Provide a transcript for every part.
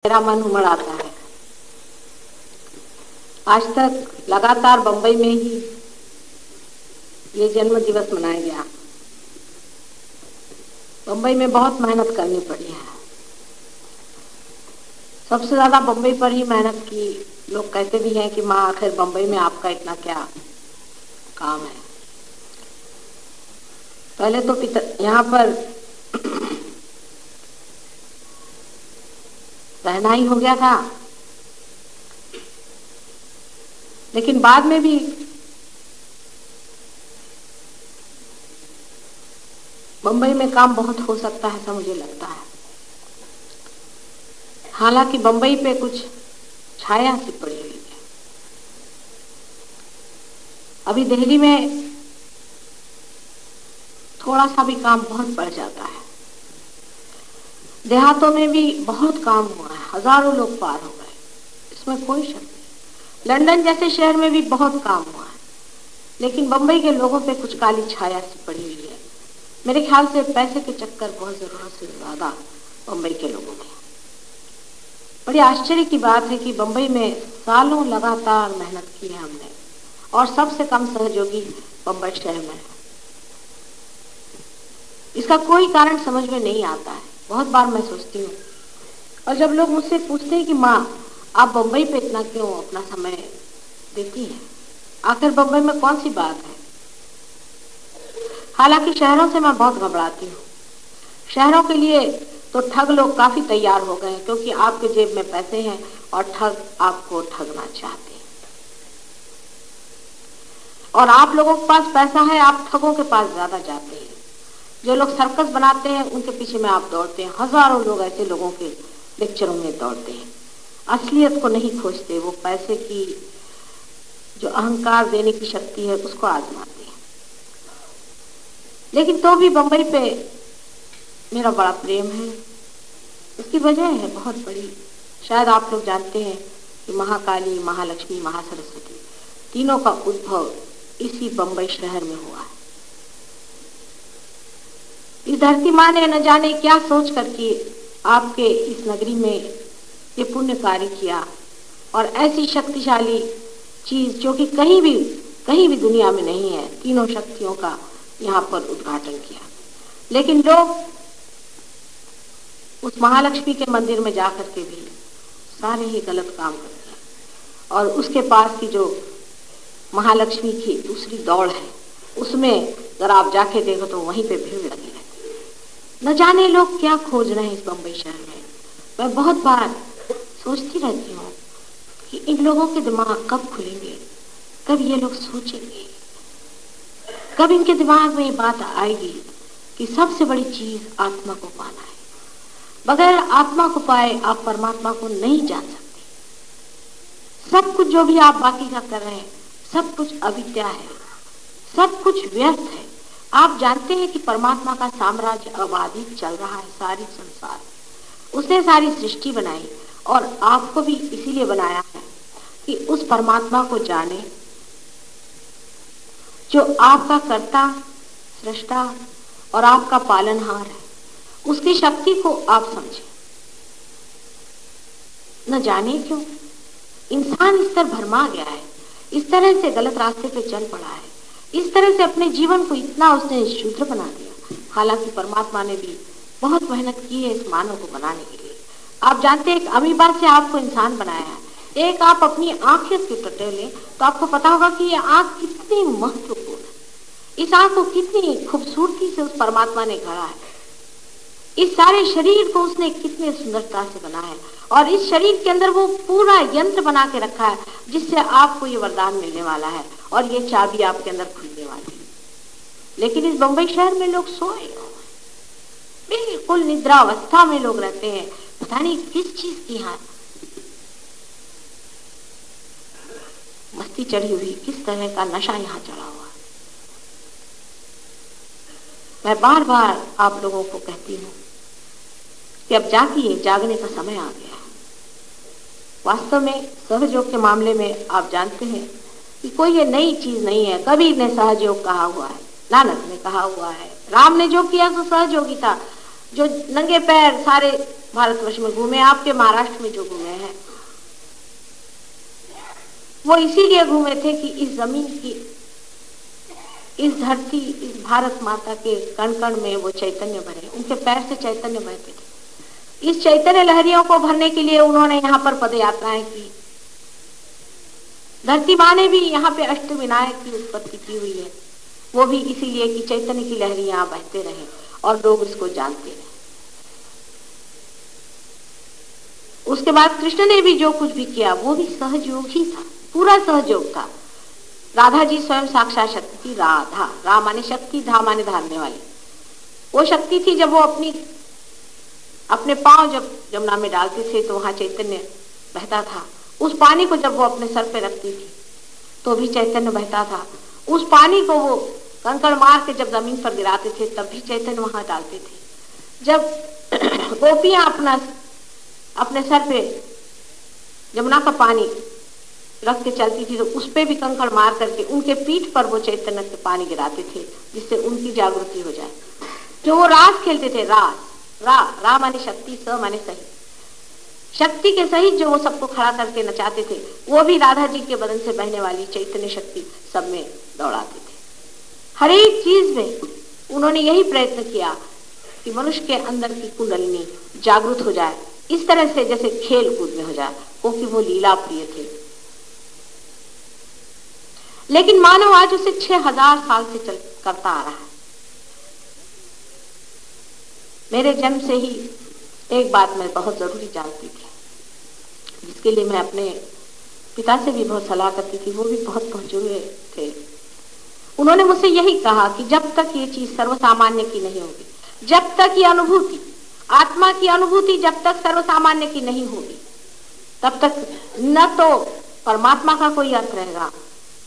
मेरा मन उमड़ आता है। आज तक लगातार बंबई में ही ये जन्म दिवस मनाया गया। बंबई में बहुत मेहनत करनी पड़ी है। सबसे ज्यादा बंबई पर ही मेहनत की। लोग कहते भी हैं कि माँ आखिर बंबई में आपका इतना क्या काम है। पहले तो यहाँ पर रहना ही हो गया था, लेकिन बाद में भी बंबई में काम बहुत हो सकता है, ऐसा मुझे लगता है। हालांकि बंबई पे कुछ छाया सी पड़ी हुई है। अभी दिल्ली में थोड़ा सा भी काम बहुत बढ़ जाता है। देहातों में भी बहुत काम हुआ है, हजारों लोग पार हो गए, इसमें कोई शक नहीं। लंदन जैसे शहर में भी बहुत काम हुआ है, लेकिन बंबई के लोगों पे कुछ काली छाया सी पड़ी हुई है। मेरे ख्याल से पैसे के चक्कर बहुत जरूरत से ज्यादा बंबई के लोगों में। बड़ी आश्चर्य की बात है कि बंबई में सालों लगातार मेहनत की है हमने, और सबसे कम सहयोगी बंबई शहर में है। इसका कोई कारण समझ में नहीं आता है। बहुत बार मैं सोचती हूँ, और जब लोग मुझसे पूछते हैं कि माँ आप बंबई पे इतना क्यों अपना समय देती हैं, आखिर बंबई में कौन सी बात है। हालांकि शहरों से मैं बहुत घबराती हूँ। शहरों के लिए तो ठग लोग काफी तैयार हो गए हैं, क्योंकि आपके जेब में पैसे हैं और ठग आपको ठगना चाहते हैं। और आप लोगों के पास पैसा है, आप ठगों के पास ज्यादा जाते हैं। जो लोग सर्कस बनाते हैं उनके पीछे में आप दौड़ते हैं। हजारों लोग ऐसे लोगों के लेक्चरों में दौड़ते हैं, असलियत को नहीं खोजते। वो पैसे की जो अहंकार देने की शक्ति है उसको आजमाते हैं। लेकिन तो भी बंबई पे मेरा बड़ा प्रेम है। उसकी वजह है बहुत बड़ी। शायद आप लोग जानते हैं कि महाकाली, महालक्ष्मी, महासरस्वती तीनों का उद्भव इसी बंबई शहर में हुआ है। इस धरती माँ ने न जाने क्या सोच करके आपके इस नगरी में ये पुण्य कार्य किया, और ऐसी शक्तिशाली चीज जो कि कहीं भी दुनिया में नहीं है, तीनों शक्तियों का यहाँ पर उद्घाटन किया। लेकिन लोग उस महालक्ष्मी के मंदिर में जाकर के भी सारे ही गलत काम करते हैं, और उसके पास की जो महालक्ष्मी की दूसरी दौड़ है उसमें अगर आप जाके देखो तो वहीं पे भीड़ लगी रहती है। न जाने लोग क्या खोज रहे हैं इस बंबई शहर में। मैं बहुत बार सोचती रहती हूँ कि इन लोगों के दिमाग कब खुलेंगे, कब ये लोग सोचेंगे, कब इनके दिमाग में ये बात आएगी कि सबसे बड़ी चीज आत्मा को पाना है। बगैर आत्मा को पाए आप परमात्मा को नहीं जान सकते। सब कुछ जो भी आप बाकी का कर रहे हैं सब कुछ अविद्या है, सब कुछ व्यर्थ है। आप जानते हैं कि परमात्मा का साम्राज्य अबाधित चल रहा है। सारी संसार उसने सारी सृष्टि बनाई, और आपको भी इसीलिए बनाया है कि उस परमात्मा को जाने जो आपका कर्ता, सृष्टा और आपका पालनहार है। उसकी शक्ति को आप समझें। न जाने क्यों इंसान इस तरह भरमा गया है, इस तरह से गलत रास्ते पे चल पड़ा है, इस तरह से अपने जीवन को इतना उसने शुद्र बना दिया। हालांकि परमात्मा ने भी बहुत मेहनत की है इस मानव को बनाने के लिए। आप जानते हैं, एक अमीबा से आपको इंसान बनाया है। एक आप अपनी आंखें से टटेलें तो आपको पता होगा कि ये आंख कितनी महत्वपूर्ण है। इस आंख को कितनी खूबसूरती से उस परमात्मा ने गढ़ा है। इस सारे शरीर को उसने कितनी सुंदरता से बनाया है, और इस शरीर के अंदर वो पूरा यंत्र बना के रखा है जिससे आपको ये वरदान मिलने वाला है, और ये चाबी आपके अंदर खुलने वाली है। लेकिन इस बंबई शहर में लोग सोए हुए, बिल्कुल निद्रा अवस्था में लोग रहते हैं। पता नहीं किस चीज की यहाँ मस्ती चढ़ी हुई, किस तरह का नशा यहाँ चढ़ा हुआ। मैं बार बार आप लोगों को कहती हूँ कि अब जागिए, जागने का समय आ गया है। वास्तव में सहयोग के मामले में आप जानते हैं कि कोई ये नई चीज नहीं है। कबीर ने सहयोग कहा हुआ है, नानक ने कहा हुआ है, राम ने जो किया सो सहयोगी था। जो नंगे पैर सारे भारतवर्ष में घूमे, आपके महाराष्ट्र में जो घूमे हैं, वो इसीलिए घूमे थे कि इस जमीन की, इस धरती, इस भारत माता के कण कण में वो चैतन्य भरे, उनके पैर से चैतन्य बहते थे। इस चैतन्य लहरियों को भरने के लिए उन्होंने यहाँ पर पद यात्राएं की। धरती माँ ने भी यहाँ पे अष्टविनायक की उत्पत्ति की हुई है, वो भी इसीलिए कि चैतन्य की लहरी यहाँ बहते रहे और लोग इसको जानते रहे। उसके बाद कृष्ण ने भी जो कुछ भी किया वो भी सहयोग ही था, पूरा सहयोग था। राधा जी स्वयं साक्षात शक्ति थी। राधा, रा माने शक्ति, धा माने धारने वाली, वो शक्ति थी। जब वो अपने पांव जब यमुना में डालते थे तो वहां चैतन्य बहता था। उस पानी को जब वो अपने सर पे रखती थी तो भी चैतन्य बहता था। उस पानी को वो कंकड़ मार के जब जमीन पर गिराते थे तब भी चैतन्य वहां डालते थे। जब गोपियां अपने सर पे यमुना का पानी रख के चलती थी तो उस पे भी कंकड़ मार करके उनके पीठ पर वो चैतन्य के पानी गिराते थे, जिससे उनकी जागृति हो जाए। जो वो रास खेलते थे, रा माने शक्ति, स माने सही, शक्ति के सहित जो वो सबको खड़ा करके नचाते थे, वो भी राधा जी के बदन से बहने वाली चैतन्य शक्ति सब में दौड़ाते थे। हर एक चीज में उन्होंने यही प्रयत्न किया कि मनुष्य के अंदर की कुंडलिनी जागृत हो जाए, इस तरह से जैसे खेल कूद में हो जाए, क्योंकि वो लीला प्रिय थे। लेकिन मानव आज उसे 6000 साल से करता आ रहा है। मेरे जन्म से ही एक बात मैं बहुत जरूरी जानती थी, जिसके लिए मैं अपने पिता से भी बहुत सलाह करती थी, वो भी बहुत पहुंचे हुए थे। उन्होंने मुझसे यही कहा कि जब तक ये चीज सर्वसामान्य की नहीं होगी, जब तक ये अनुभूति, आत्मा की अनुभूति जब तक सर्वसामान्य की नहीं होगी, तब तक न तो परमात्मा का कोई अर्थ रहेगा,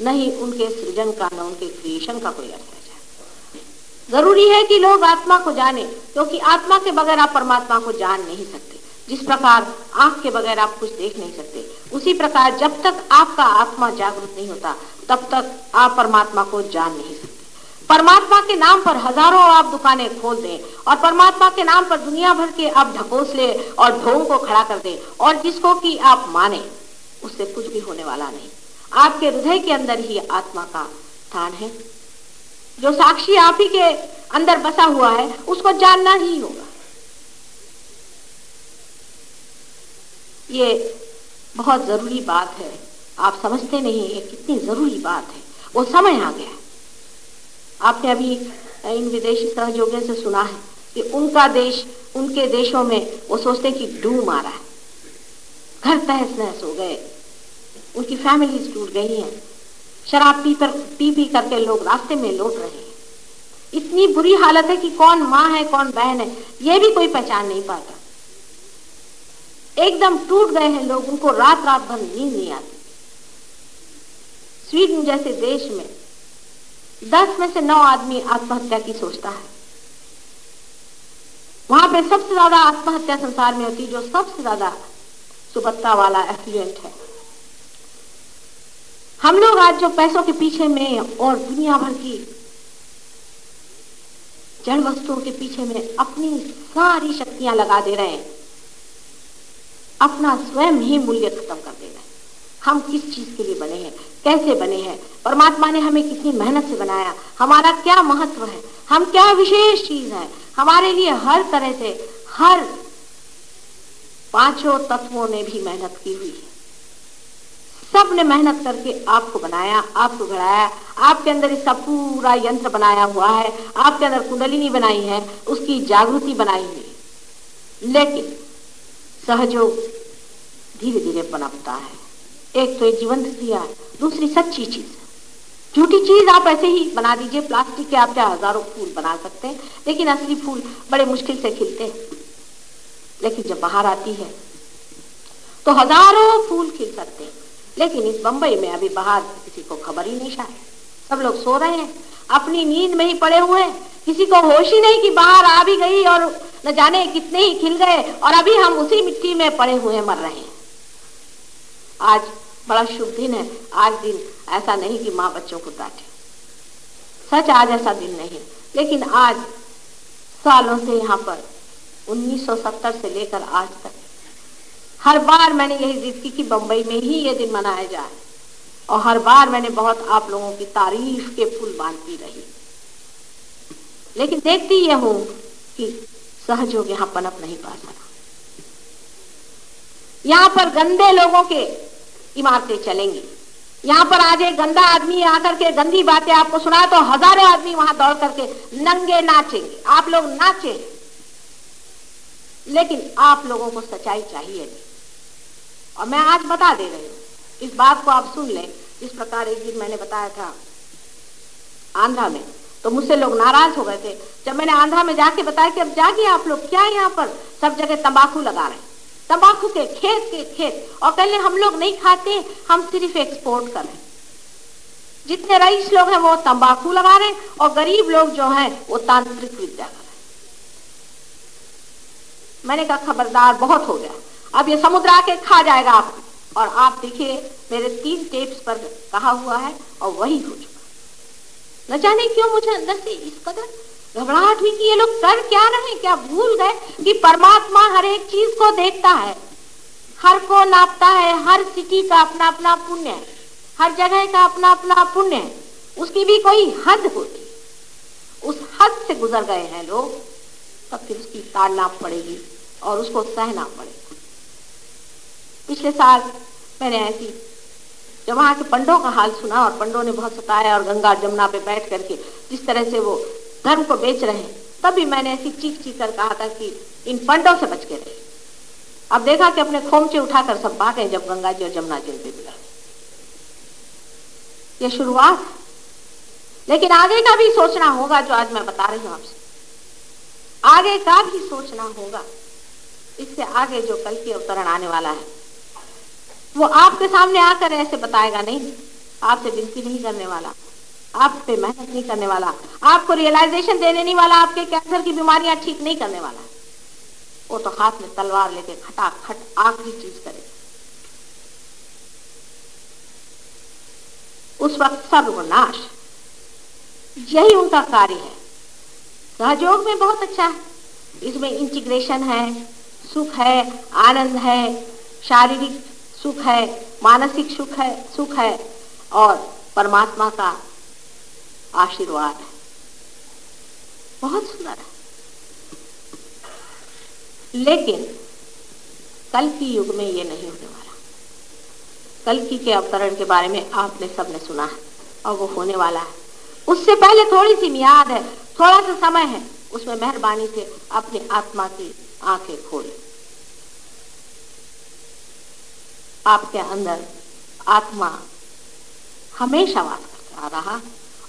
न ही उनके सृजन का, न उनके क्रिएशन का कोई अर्थ रह जाए। जरूरी है कि लोग आत्मा को जाने, क्योंकि आत्मा के बगैर आप परमात्मा को जान नहीं सकते। जिस प्रकार आंख के बगैर आप कुछ देख नहीं सकते, उसी प्रकार जब तक आपका आत्मा जागरूक नहीं होता तब तक आप परमात्मा को जान नहीं सकते। परमात्मा के नाम पर हजारों आप दुकानें खोल दें और परमात्मा के नाम पर दुनिया भर के आप ढकोसले और ढोंग को खड़ा कर दें और जिसको कि आप माने, उससे कुछ भी होने वाला नहीं। आपके हृदय के अंदर ही आत्मा का स्थान है। जो साक्षी आप ही के अंदर बसा हुआ है उसको जानना ही होगा। ये बहुत जरूरी बात है, आप समझते नहीं ये कितनी जरूरी बात है। वो समय आ गया। आपने अभी इन विदेशी सहयोगियों से सुना है कि उनका देश, उनके देशों में वो सोचते कि डूब आ रहा है, घर तहस नहस हो गए, उनकी फैमिलीज टूट गई हैं, शराब पी करके लोग रास्ते में लौट रहे हैं। इतनी बुरी हालत है कि कौन माँ है कौन बहन है ये भी कोई पहचान नहीं पाता। एकदम टूट गए हैं लोग, उनको रात रात भर नींद नहीं आती। स्वीडन जैसे देश में 10 में से 9 आदमी आत्महत्या की सोचता है। वहां पे सबसे ज्यादा आत्महत्या संसार में होती, जो सबसे ज्यादा सुबत्ता वाला एफ्लुएंट है। हम लोग आज जो पैसों के पीछे में और दुनिया भर की जड़ वस्तुओं के पीछे में अपनी सारी शक्तियां लगा दे रहे हैं, अपना स्वयं ही मूल्य खत्म कर दे रहे हैं। हम किस चीज के लिए बने हैं, कैसे बने हैं, परमात्मा ने हमें कितनी मेहनत से बनाया, हमारा क्या महत्व है, हम क्या विशेष चीज है। हमारे लिए हर तरह से, हर 5 तत्वों ने भी मेहनत की हुई है। सब ने मेहनत करके आपको बनाया, आपको गढ़ाया, आपके अंदर इसका पूरा यंत्र बनाया हुआ है, आपके अंदर कुंडलिनी बनाई है, उसकी जागृति बनाई है। लेकिन सहयोग धीरे धीरे पनपता है। एक तो जीवंत क्रिया, दूसरी सच्ची चीज। झूठी चीज आप ऐसे ही बना दीजिए, प्लास्टिक के आप क्या हजारों फूल बना सकते हैं, लेकिन असली फूल बड़े मुश्किल से खिलते हैं। लेकिन जब बाहर आती है तो हजारों फूल खिल सकते हैं। लेकिन इस बंबई में अभी बाहर किसी को खबर ही नहीं, शायद सब लोग सो रहे हैं, अपनी नींद में ही पड़े हुए हैं, किसी को होश ही नहीं कि बाहर आ भी गई और न जाने कितने ही खिल गए और अभी हम उसी मिट्टी में पड़े हुए मर रहे हैं। आज बड़ा शुभ दिन है। आज दिन ऐसा नहीं कि माँ बच्चों को डांटे, सच आज ऐसा दिन नहीं, लेकिन आज सालों से यहाँ पर 1970 से लेकर आज तक हर बार मैंने यही जिद की कि बंबई में ही ये दिन मनाया जाए, और हर बार मैंने बहुत आप लोगों की तारीफ के फूल बांधती रही, लेकिन देखती यह हूं कि सहयोग यहां पनप नहीं पा सका। यहां पर गंदे लोगों के इमारतें चलेंगी। यहां पर आज एक गंदा आदमी आकर के गंदी बातें आपको सुनाए तो हजारों आदमी वहां दौड़ करके नंगे नाचेंगे। आप लोग नाचे, लेकिन आप लोगों को सच्चाई चाहिए नहीं। और मैं आज बता दे रही हूं, इस बात को आप सुन लें। इस प्रकार एक दिन मैंने बताया था आंध्रा में, तो मुझसे लोग नाराज हो गए थे जब मैंने आंध्रा में जाके बताया कि अब जाके आप लोग क्या यहाँ पर सब जगह तंबाकू लगा रहे हैं, तंबाकू के खेत, और कहने हम लोग नहीं खाते, हम सिर्फ एक्सपोर्ट कर रहे हैं। जितने रईस लोग हैं वो तंबाकू लगा रहे हैं और गरीब लोग जो हैं वो तांत्रिक विद्या कर रहे हैं। मैंने कहा खबरदार, बहुत हो गया, अब ये समुद्र आके खा जाएगा आपको। और आप देखिए मेरे 3 टेप्स पर कहा हुआ है और वही हो चुका। न जाने क्यों मुझे अंदर से इस कदर घबराहट हुई कि ये लोग कर क्या रहे हैं। क्या भूल गए कि परमात्मा हर एक चीज को देखता है, हर को नापता है, हर सिटी का अपना अपना पुण्य है, हर जगह का अपना अपना पुण्य है, उसकी भी कोई हद होती। उस हद से गुजर गए हैं लोग, तब फिर उसकी ताड़ना पड़ेगी और उसको सहना पड़ेगा। पिछले साल मैंने ऐसी जब वहां के पंडों का हाल सुना, और पंडों ने बहुत सताया, और गंगा जमुना पे बैठ करके जिस तरह से वो धर्म को बेच रहे हैं, तब भी मैंने ऐसी चीख कर कहा था कि इन पंडों से बच के रहे। अब देखा कि अपने खोमचे उठाकर सब भागे जब गंगा जी और जमुना जी पे मिला। ये शुरुआत, लेकिन आगे का भी सोचना होगा। जो आज मैं बता रही हूं आपसे, आगे का भी सोचना होगा। इससे आगे जो कल की अवतरण आने वाला है वो आपके सामने आकर ऐसे बताएगा नहीं, आपसे विनती नहीं करने वाला, आप पे मेहनत नहीं करने वाला, आपको रियलाइजेशन देने नहीं वाला, आपके कैंसर की बीमारियां ठीक नहीं करने वाला। वो तो हाथ में तलवार लेके खटाखट आखिरी चीज करेगा। उस वक्त सर्वनाश, यही उनका कार्य है। सहयोग में बहुत अच्छा है, इसमें इंटीग्रेशन है, सुख है, आनंद है, शारीरिक सुख है, मानसिक सुख है और परमात्मा का आशीर्वाद है। बहुत सुंदर है। लेकिन कल की युग में ये नहीं होने वाला। कल की के अवतरण के बारे में आपने सबने सुना है और वो होने वाला है। उससे पहले थोड़ी सी मियाद है, थोड़ा सा समय है, उसमें मेहरबानी से अपनी आत्मा की आंखें खोलें। आपके अंदर आत्मा हमेशा वास करता रहा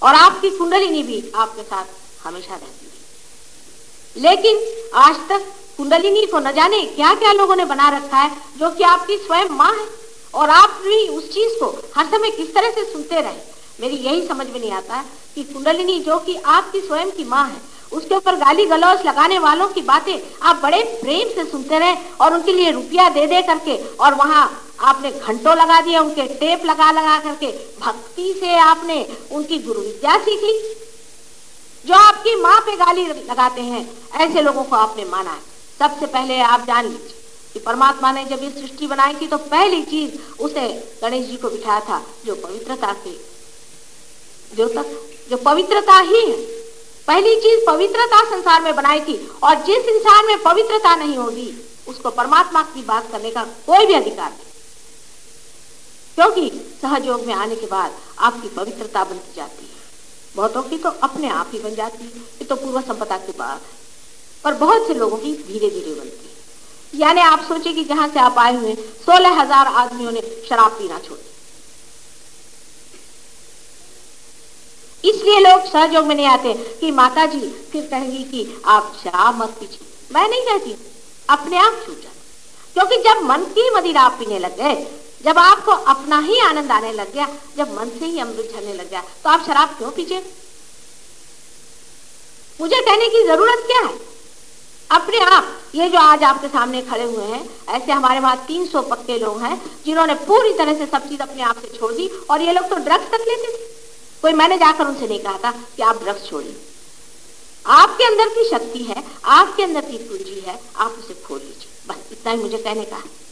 और आपकी कुंडलिनी भी आपके साथ हमेशा रहती है। लेकिन आज तक कुंडलिनी को न जाने क्या क्या लोगों ने बना रखा है, जो कि आपकी स्वयं माँ है, और आप भी उस चीज को हर समय किस तरह से सुनते रहे। मेरी यही समझ में नहीं आता है कि कुंडलिनी जो कि आपकी स्वयं की माँ है, उसके ऊपर गाली गलौज लगाने वालों की बातें आप बड़े प्रेम से सुनते रहे और उनके लिए रुपया दे दे करके, और वहां आपने घंटों लगा दिया, उनके टेप लगा लगा करके भक्ति से आपने उनकी गुरु विद्या सीख ली। जो आपकी माँ पे गाली लगाते हैं, ऐसे लोगों को आपने माना है। सबसे पहले आप जान लीजिए कि परमात्मा ने जब ये सृष्टि बनाई थी तो पहली चीज उसे गणेश जी को बिठाया था, जो पवित्रता की द्योतक, जो पवित्रता ही है। पहली चीज पवित्रता संसार में बनाई थी, और जिस इंसान में पवित्रता नहीं होगी उसको परमात्मा की बात करने का कोई भी अधिकार नहीं, क्योंकि सहयोग में आने के बाद आपकी पवित्रता बनती जाती है। बहुतों की तो अपने आप ही बन जाती है, ये तो पूर्व संपदा की बात है, पर बहुत से लोगों की धीरे धीरे बनती है। यानी आप सोचिए कि जहां से आप आए हुए 16,000 आदमियों ने शराब पीना छोड़ दिया। इसलिए लोग सहयोग में नहीं आते कि माता जी फिर कहेंगी कि आप शराब मत पीजिए। मैं नहीं कहती, अपने आप छूट जाता, क्योंकि जब मन की मदिरा आप पीने लग गए, जब आपको अपना ही आनंद आने लग गया, जब मन से ही अमृत झरने लग गया, तो आप शराब क्यों पीजिए? मुझे कहने की जरूरत क्या है? अपने आप, ये जो आज आपके सामने खड़े हुए हैं, ऐसे हमारे वहां 300 पक्के लोग हैं जिन्होंने पूरी तरह से सब चीज अपने आप से छोड़ दी, और ये लोग तो ड्रग्स तक लेते थे। कोई मैंने जाकर उनसे नहीं कहा था कि आप ड्रग्स छोड़िए, आपके अंदर की शक्ति है, आपके अंदर की पूंजी है, आप उसे खोल लीजिए। बस इतना ही मुझे कहने का है।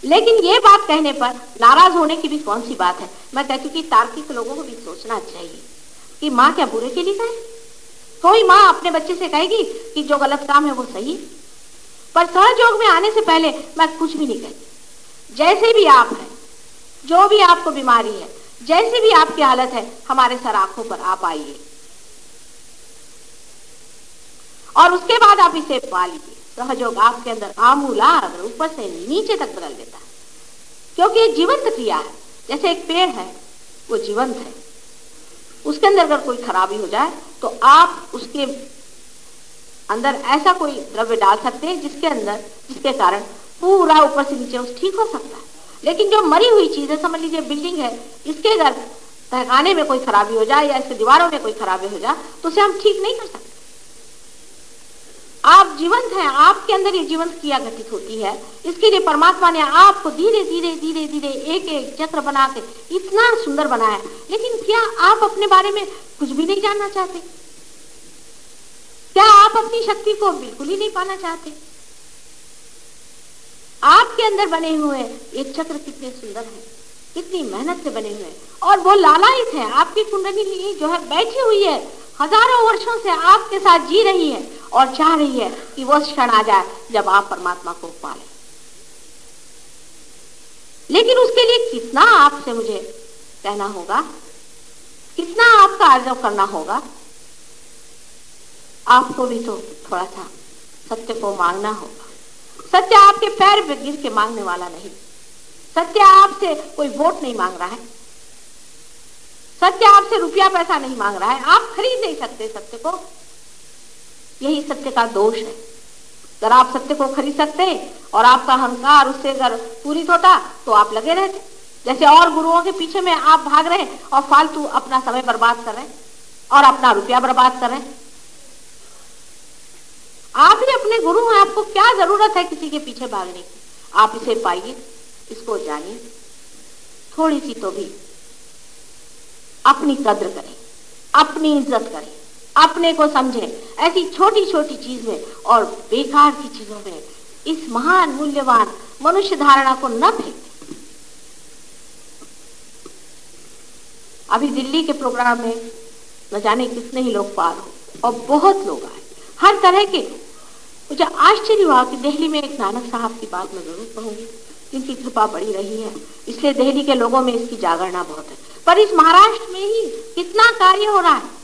लेकिन ये बात कहने पर नाराज होने की भी कौन सी बात है। मैं कहती हूँ कि तार्किक लोगों को भी सोचना चाहिए कि माँ क्या बुरे के लिए कहे। कोई माँ अपने बच्चे से कहेगी कि जो गलत काम है वो सही है, पर सहयोग में आने से पहले मैं कुछ भी नहीं कहती। जैसे भी आप हैं, जो भी आपको बीमारी है, जैसी भी आपकी हालत है, हमारे सर आंखों पर आप आइए और उसके बाद आप इसे पा लीजिए। सहयोग आपके अंदर आमूलाग्र ऊपर से नीचे तक बदल देता है, क्योंकि ये जीवंत क्रिया है। जैसे एक पेड़ है, वो जीवंत है, उसके अंदर अगर कोई खराबी हो जाए तो आप उसके अंदर ऐसा कोई द्रव्य डाल सकते हैं जिसके कारण पूरा ऊपर से नीचे उस ठीक हो सकता है। लेकिन जो मरी हुई चीज है, समझ लीजिए बिल्डिंग है, इसके अगर तहखाने में कोई खराबी हो जाए या इसके दीवारों में कोई खराबी हो जाए तो उसे हम ठीक नहीं कर सकते। आप जीवंत हैं, आपके अंदर ये जीवंत क्रिया घटित होती है। इसके लिए परमात्मा ने आपको धीरे धीरे धीरे धीरे एक एक चक्र बना के इतना सुंदर बनाया। लेकिन क्या आप अपने बारे में कुछ भी नहीं जानना चाहते? क्या आप अपनी शक्ति को बिल्कुल ही नहीं पाना चाहते? आपके अंदर बने हुए एक चक्र कितने सुंदर हैं, कितनी मेहनत से बने हुए हैं, और वो लालायित है। आपकी कुंडली जो है बैठी हुई है, हजारों वर्षों से आपके साथ जी रही है और चाह रही है कि वो क्षण आ जाए जब आप परमात्मा को पा लें। लेकिन उसके लिए कितना आपसे मुझे कहना होगा, कितना आपका आर्जव करना होगा। आपको भी तो थोड़ा सा सत्य को मांगना होगा। सत्य आपके पैर पे गिर के मांगने वाला नहीं। सत्य आपसे कोई वोट नहीं मांग रहा है, सत्य आपसे रुपया पैसा नहीं मांग रहा है। आप खरीद नहीं सकते सत्य को, यही सत्य का दोष है। अगर आप सत्य को खरीद सकते और आपका अहंकार उससे अगर पूरित होता तो आप लगे रहते। जैसे और गुरुओं के पीछे में आप भाग रहे और फालतू अपना समय बर्बाद कर रहे और अपना रुपया बर्बाद कर रहे। आप ही अपने गुरु हैं, आपको क्या जरूरत है किसी के पीछे भागने की। आप इसे पाइए, इसको जानिए, थोड़ी सी तो भी अपनी कद्र करें, अपनी इज्जत करें, अपने को समझें। ऐसी छोटी छोटी चीज में और बेकार की चीजों में इस महान मूल्यवान मनुष्य धारणा को न फेंकें। अभी दिल्ली के प्रोग्राम में न जाने कितने ही लोग पार हो और बहुत लोग आए, हर तरह के। मुझे आश्चर्य हुआ कि दिल्ली में एक नानक साहब की बात मैं जरूर कहूंगी, जिनकी कृपा बड़ी रही है, इसलिए दिल्ली के लोगों में इसकी जागरणा बहुत है। पर इस महाराष्ट्र में ही कितना कार्य हो रहा है।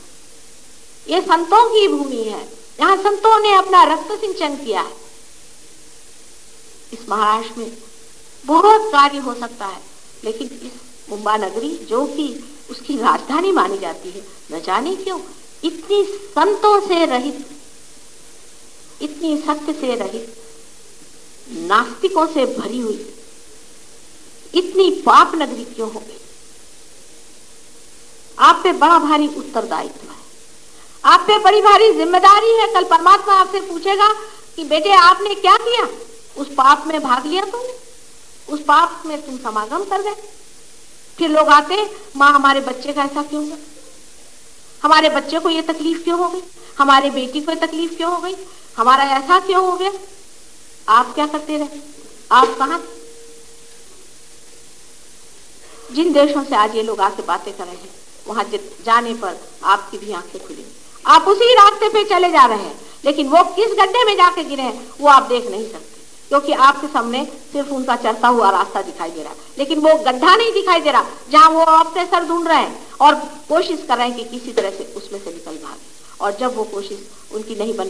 ये संतों की भूमि है, यहाँ संतों ने अपना रक्त सिंचन किया है। इस महाराष्ट्र में बहुत कार्य हो सकता है, लेकिन इस मुंबई नगरी जो कि उसकी राजधानी मानी जाती है, न जाने क्यों इतनी संतों से रहित, इतनी सत्य से रहित, नास्तिकों से भरी हुई, इतनी पाप नगरी क्यों हो गई। आप पे बड़ा भारी उत्तरदायित्व है, आप पे बड़ी भारी जिम्मेदारी है। कल परमात्मा आपसे पूछेगा कि बेटे आपने क्या किया, उस पाप में भाग लिया तुमने, उस पाप में तुम समागम कर गए। फिर लोग आते, माँ हमारे बच्चे का ऐसा क्यों हुआ, हमारे बच्चे को ये तकलीफ क्यों हो गई, हमारे बेटी को तकलीफ क्यों हो गई, हमारा ऐसा क्यों हो गया। आप क्या करते रहे, आप कहां थे? जिन देशों से आज ये लोग आके बातें कर रहे हैं, वहां जाने पर आपकी भी आंखें खुली। आप उसी रास्ते पे चले जा रहे हैं, लेकिन वो किस गड्ढे में जाके गिरे हैं वो आप देख नहीं सकते, क्योंकि आपके सामने सिर्फ उनका चलता हुआ रास्ता दिखाई दे रहा है, लेकिन वो गड्ढा नहीं दिखाई दे रहा जहां वो अपने सर ढूंढ रहे हैं और कोशिश कर रहे हैं कि किसी तरह से उसमें से निकल भागे। और जब वो कोशिश उनकी नहीं बन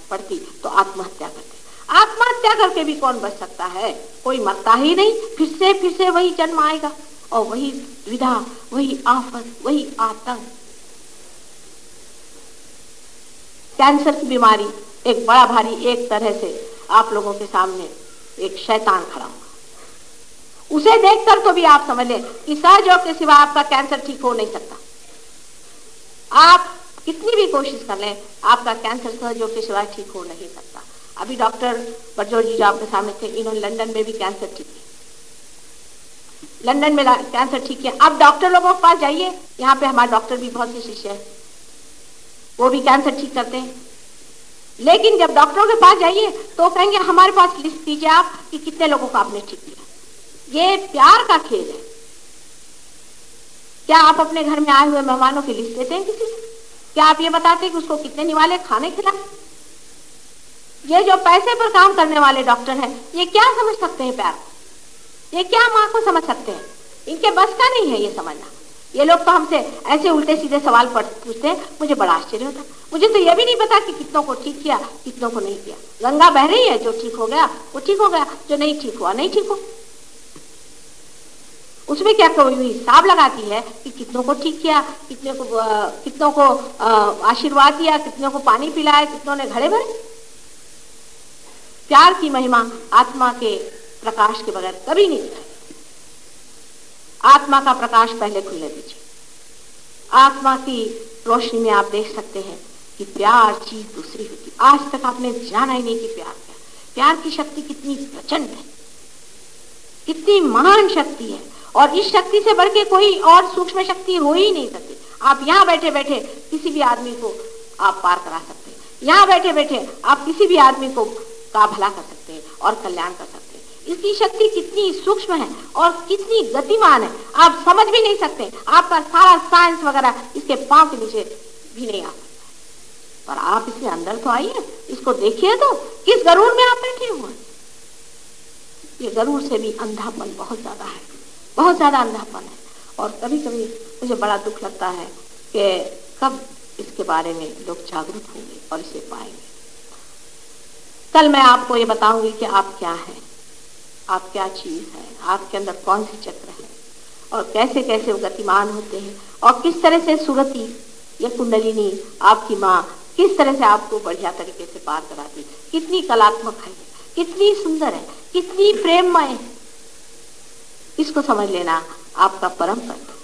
पड़ती तो आत्महत्या करते। आत्महत्या करके भी कौन बच सकता है, कोई मरता ही नहीं, फिर से वही जन्म आएगा और वही विधा, वही आफत, वही आतंक। कैंसर की बीमारी एक बड़ा भारी, एक तरह से आप लोगों के सामने एक शैतान खड़ा हुआ। उसे देखकर तो भी आप समझ लें कि सहयोग के सिवा आपका कैंसर ठीक हो नहीं सकता। आप कितनी भी कोशिश कर लें, आपका कैंसर सहयोग के सिवा ठीक हो नहीं सकता। अभी डॉक्टर बरजोर जी जो आपके सामने थे, इन्होंने लंदन में भी कैंसर ठीक किया। लंदन में कैंसर ठीक किया। अब डॉक्टर लोगों के पास जाइए, यहाँ पे हमारे डॉक्टर भी बहुत से शिष्य हैं, वो भी कैंसर ठीक करते हैं। लेकिन जब डॉक्टरों के पास जाइए तो कहेंगे हमारे पास लिस्ट दीजिए आप कि कितने लोगों को आपने ठीक किया। ये प्यार का खेल है। क्या आप अपने घर में आए हुए मेहमानों की लिस्ट देते हैं किसी से? क्या आप ये बताते हैं कि उसको कितने निवाले खाने खिलाए? ये जो पैसे पर काम करने वाले डॉक्टर हैं, ये क्या समझ सकते हैं प्यार? ये क्या माँ को समझ सकते हैं? इनके बस का नहीं है ये समझना। ये लोग तो हमसे ऐसे उल्टे सीधे सवाल पूछते हैं, मुझे बड़ा आश्चर्य होता। मुझे तो ये भी नहीं पता कि कितनों को ठीक किया, कितनों को नहीं किया। गंगा बह रही है, जो ठीक हो गया वो ठीक हो गया, जो नहीं ठीक हुआ नहीं ठीक हो। उसमें क्या कोई हिसाब लगाती है कि कितनों को ठीक किया, कितनों को आशीर्वाद दिया, कितनों को पानी पिलाया, कितनों ने घड़े भरे? प्यार की महिमा आत्मा के प्रकाश के बगैर कभी नहीं दिखाई। आत्मा का प्रकाश पहले खुलने दीजिए। आत्मा की रोशनी में आप देख सकते हैं कि प्यार चीज दूसरी होती। आज तक आपने जाना ही नहीं कि प्यार क्या। प्यार की शक्ति कितनी प्रचंड है, कितनी महान शक्ति है, और इस शक्ति से बढ़ के कोई और सूक्ष्म शक्ति हो ही नहीं सकती। आप यहाँ बैठे बैठे किसी भी आदमी को आप पार करा सकते हैं। यहाँ बैठे बैठे आप किसी भी आदमी को का भला कर सकते हैं और कल्याण कर सकते हैं। इसकी शक्ति कितनी सूक्ष्म है और कितनी गतिमान है, आप समझ भी नहीं सकते। आपका सारा साइंस वगैरह इसके पांव के नीचे भी नहीं आ सकता। पर आप इसके अंदर तो आइए, इसको देखिए तो किस गरूर में आप बैठे हुए हैं। ये गरूर से भी अंधापन बहुत ज्यादा है, बहुत ज्यादा अंधापन है। और कभी कभी मुझे बड़ा दुख लगता है कि कब इसके बारे में लोग जागरूक होंगे और इसे पाएंगे। कल मैं आपको ये बताऊंगी कि आप क्या हैं, आप क्या चीज है, आपके अंदर कौन सी चक्र है और कैसे कैसे वो गतिमान होते हैं, और किस तरह से सुरति या कुंडलिनी आपकी माँ किस तरह से आपको बढ़िया तरीके से पार कराती। कितनी कलात्मक है, कितनी सुंदर है, कितनी प्रेममय है। इसको समझ लेना आपका परम कर्तव्य है।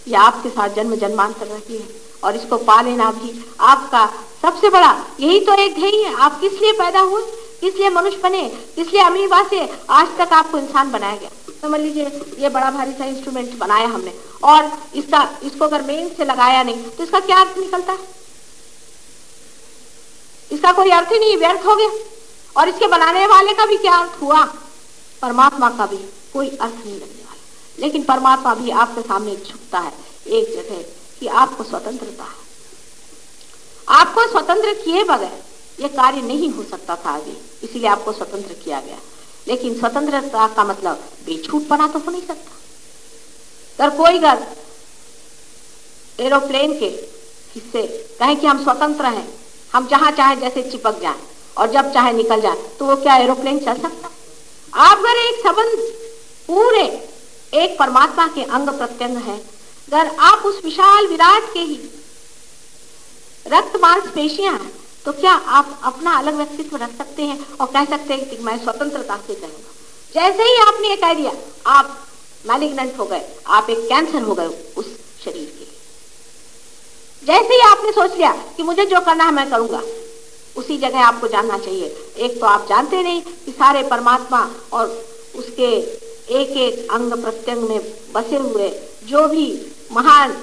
यह आपके साथ जन्म जन्मांतर रही है और इसको पा लेना भी आपका सबसे बड़ा यही तो एक ध्येय है। आप किस लिए पैदा हुए, किस लिए मनुष्य बने, किस लिए अमीबा से आज तक आपको इंसान बनाया गया। समझ लीजिए ये बड़ा भारी सा इंस्ट्रूमेंट बनाया हमने और इसको अगर मेन से लगाया नहीं तो इसका क्या अर्थ निकलता है? इसका कोई अर्थ ही नहीं, व्यर्थ हो गया। और इसके बनाने वाले का भी क्या अर्थ हुआ? परमात्मा का भी कोई अर्थ नहीं लगने वाला। लेकिन परमात्मा भी आपके सामने झुकता है एक जगह कि आपको स्वतंत्रता है। आपको स्वतंत्र किए बगैर यह कार्य नहीं हो सकता था आगे, इसीलिए आपको स्वतंत्र किया गया। लेकिन स्वतंत्रता का मतलब बेछूटपना तो हो नहीं सकता। अगर कोई अगर एरोप्लेन के हिस्से कहे कि हम स्वतंत्र हैं, हम जहां चाहे जैसे चिपक जाएं और जब चाहे निकल जाए, तो वो क्या एरोप्लेन चल सकता? आप अगर एक संबंध पूरे एक परमात्मा के अंग प्रत्यंग है, अगर आप उस विशाल विराट के ही रक्त मांसपेशियां हैं, तो क्या आप अपना अलग व्यक्तित्व रख सकते हैं और कह सकते हैं कि मैं स्वतंत्रता से चलूंगा? जैसे ही आपने ये कह दिया आप मैलिग्नेंट हो गए, आप एक कैंसर हो गए उस शरीर के। जैसे ही आपने सोच लिया कि मुझे जो करना है मैं करूंगा, उसी जगह आपको जानना चाहिए एक तो आप जानते नहीं कि सारे परमात्मा और उसके एक एक अंग प्रत्यंग में बसे हुए जो भी महान,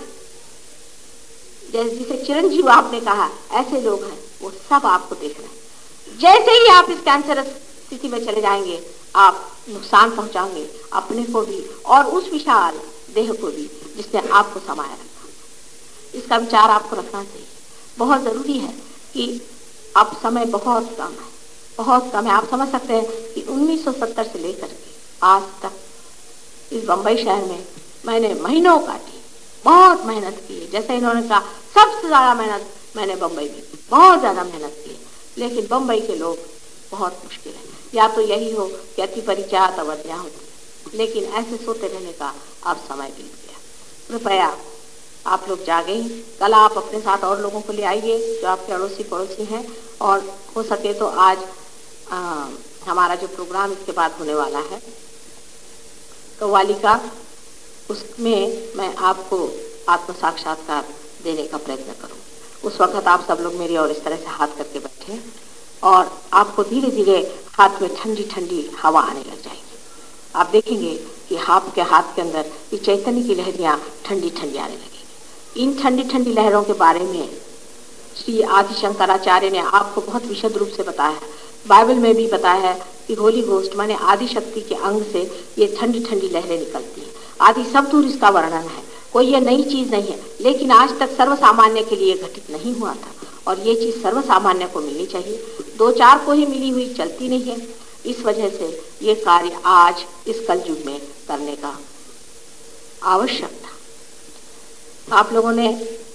जिसे चिरंजीव आपने कहा, ऐसे लोग हैं, वो सब आपको देख रहे हैं। जैसे ही आप इस कैंसरस स्थिति में चले जाएंगे, आप नुकसान पहुंचाएंगे अपने को भी और उस विशाल देह को भी जिसने आपको समाया रखा। इसका विचार आपको रखना चाहिए। बहुत जरूरी है कि अब समय बहुत कम है, बहुत कम है। आप समझ सकते हैं कि 1970 से लेकर के आज तक इस बंबई शहर में मैंने महीनों काटी, बहुत मेहनत की। जैसे इन्होंने कहा सबसे ज्यादा मेहनत मैंने बंबई में, बहुत ज्यादा मेहनत की। लेकिन बंबई के लोग बहुत मुश्किल है। या तो यही हो कि अति परिचात अवधियां होती, लेकिन ऐसे सोते रहने का अब समय बीत गया। कृपया आप लोग जागे। कल आप अपने साथ और लोगों को ले आइए जो आपके अड़ोसी पड़ोसी हैं, और हो सके तो आज हमारा जो प्रोग्राम इसके बाद होने वाला है कव्वाली का, उसमें मैं आपको आत्म साक्षात्कार देने का प्रयत्न करूं। उस वक्त आप सब लोग मेरी और इस तरह से हाथ करके बैठे और आपको धीरे धीरे हाथ में ठंडी ठंडी हवा आने लग जाएगी। आप देखेंगे कि आपके हाथ के अंदर ये चैतन्य की लहरियाँ ठंडी ठंडी आने लगेंगी। इन ठंडी ठंडी लहरों के बारे में श्री आदि शंकराचार्य ने आपको बहुत विशद रूप से बताया है। बाइबल में भी बताया है कि होली घोस्ट माने आदि शक्ति के अंग से ये ठंडी ठंडी लहरें निकलती हैं। आदि शब्द इसका वर्णन है, कोई ये नई चीज नहीं है, लेकिन आज तक सर्वसामान्य के लिए घटित नहीं हुआ था और ये चीज सर्वसामान्य को मिलनी चाहिए। दो चार को ही मिली हुई चलती नहीं है। इस वजह से ये कार्य आज इस कलयुग में करने का आवश्यक था। आप लोगों ने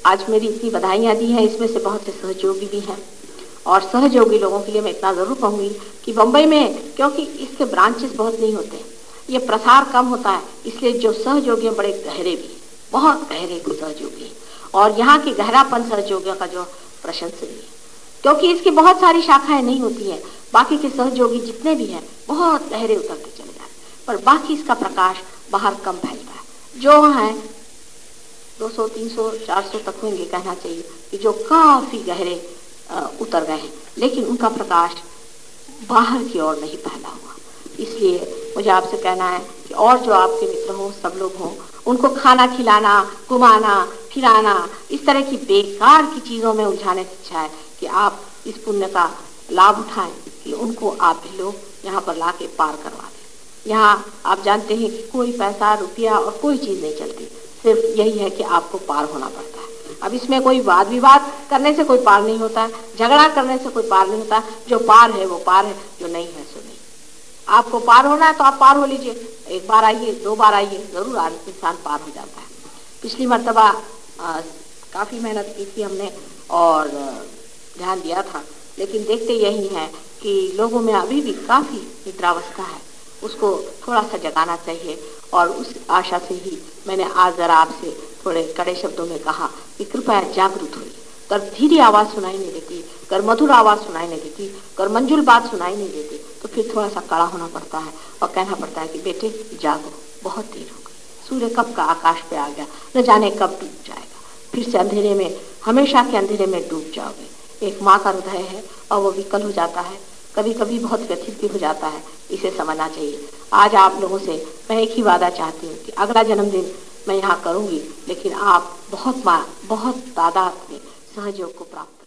आज मेरी इतनी बधाइयाँ दी हैं, इसमें से बहुत से सहयोगी भी हैं और सहयोगी लोगों के लिए मैं इतना ज़रूर कहूँगी कि बम्बई में क्योंकि इसके ब्रांचेस बहुत नहीं होते, ये प्रसार कम होता है, इसलिए जो सहयोगी हैं बड़े गहरे भी, बहुत गहरे को सहयोगी हैं और यहाँ की गहरापन सहयोगियों का जो प्रशंसनीय है, क्योंकि इसकी बहुत सारी शाखाएं नहीं होती हैं। बाकी के सहयोगी जितने भी हैं बहुत गहरे उतरते चले जाते हैं, पर बाकी इसका प्रकाश बाहर कम फैलता है। जो हैं 200, 300, 400 तक होंगे कहना चाहिए कि जो काफी गहरे उतर गए हैं, लेकिन उनका प्रकाश बाहर की ओर नहीं फैला हुआ। इसलिए मुझे आपसे कहना है कि और जो आपके मित्र हों, सब लोग हों, उनको खाना खिलाना, घुमाना फिराना, इस तरह की बेकार की चीज़ों में उलझाने से अच्छा है कि आप इस पुण्य का लाभ उठाएं कि उनको आप भी लोग यहाँ पर ला के पार करवा दें। यहाँ आप जानते हैं कि कोई पैसा रुपया और कोई चीज़ नहीं चलती, सिर्फ यही है कि आपको पार होना पड़ता है। अब इसमें कोई वाद विवाद करने से कोई पार नहीं होता है, झगड़ा करने से कोई पार नहीं होता। जो पार है वो पार है, जो नहीं है सो नहीं। आपको पार होना है तो आप पार हो लीजिए, एक बार आइए, दो बार आइए, जरूर इंसान पार हो जाता है। पिछली मर्तबा काफ़ी मेहनत की थी हमने और ध्यान दिया था, लेकिन देखते यही है कि लोगों में अभी भी काफ़ी निद्रावस्था है, उसको थोड़ा सा जगाना चाहिए। और उस आशा से ही मैंने आज जरा आपसे थोड़े कड़े शब्दों में कहा कि कृपया जागरूक होइए। कर धीरे आवाज़ सुनाई नहीं देती, कर मधुर आवाज़ सुनाई नहीं देती, कर मंजुल बात सुनाई नहीं देती, तो फिर थोड़ा सा कड़ा होना पड़ता है और कहना पड़ता है कि बेटे जागो, बहुत देर हो गई, सूर्य कब का आकाश पे आ गया, न जाने कब डूब जाएगा, फिर से अंधेरे में, हमेशा के अंधेरे में डूब जाओगे। एक माँ का हृदय है और वो विकल हो जाता है, कभी कभी बहुत व्यथित भी हो जाता है, इसे समझना चाहिए। आज आप लोगों से मैं एक ही वादा चाहती हूँ कि अगला जन्मदिन मैं यहाँ करूँगी, लेकिन आप बहुत तादाद में सहयोग को प्राप्त